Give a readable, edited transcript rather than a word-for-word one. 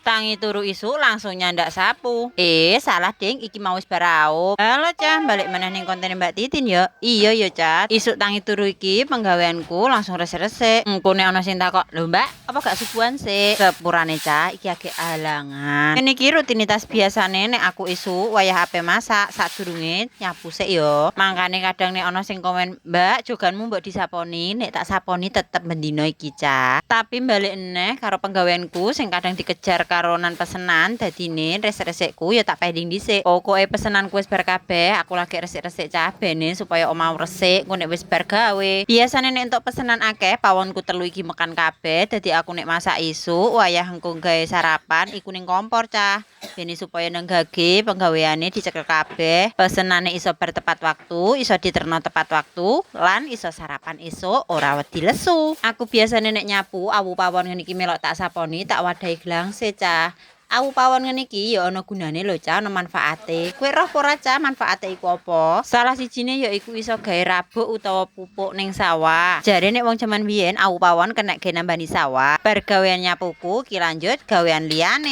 Tangi turu isuk langsung nyandak sapu. Salah ding, iki mau wis baraup. Halo Cah, balik meneh ning konten Mbak Titin ya. Iya ya Cah, isuk tangi turu iki penggaweanku langsung resik-resik. Engko nek ana sing takok, "Lho Mbak, apa gak subuhan sih?" Sepurane Cah, iki agek halangan. Ini iki rutinitas biasane nek aku isuk wayah ape masak sadurunge nyapu sik ya. Mangkane kadang nek ana sing komen, "Mbak, joganmu mbok disaponi." Nek tak saponi tetep mendino iki Cah. Tapi balik eneh karo penggaweanku sing kadang dikejar karonan pesenan, dadine resik-resikku ya tak pending dhisik. Pokoke pesenanku wis bar kabeh, aku lagi resik-resik Cah bene supaya omah resik engko nek wis bar gawe. Biasane nek entuk pesenan akeh, pawonku telu iki mekan kabeh, dadi aku nek masak isuk wayah engko gawe sarapan iku ning kompor Cah. Bene supaya nenggage penggaweane dicekel kabeh, pesenane iso bar tepat waktu, iso diterno tepat waktu, lan iso sarapan esuk ora wedi lesu. Aku biasane nek nyapu awu pawon ngene iki melok tak saponi, tak wadahi glangse Cah. Awu pawon ngene iki ya ana gunane lho Cah, ana manfaate. Kowe roh ora Cah manfaate iku apa? Salah sijine ya iku iso gawe rabuk utawa pupuk ning sawah. Jare nek wong jaman biyen awu pawon kena gawe nambani sawah. Bar gawean nyapuku ki lanjut gawean liyane.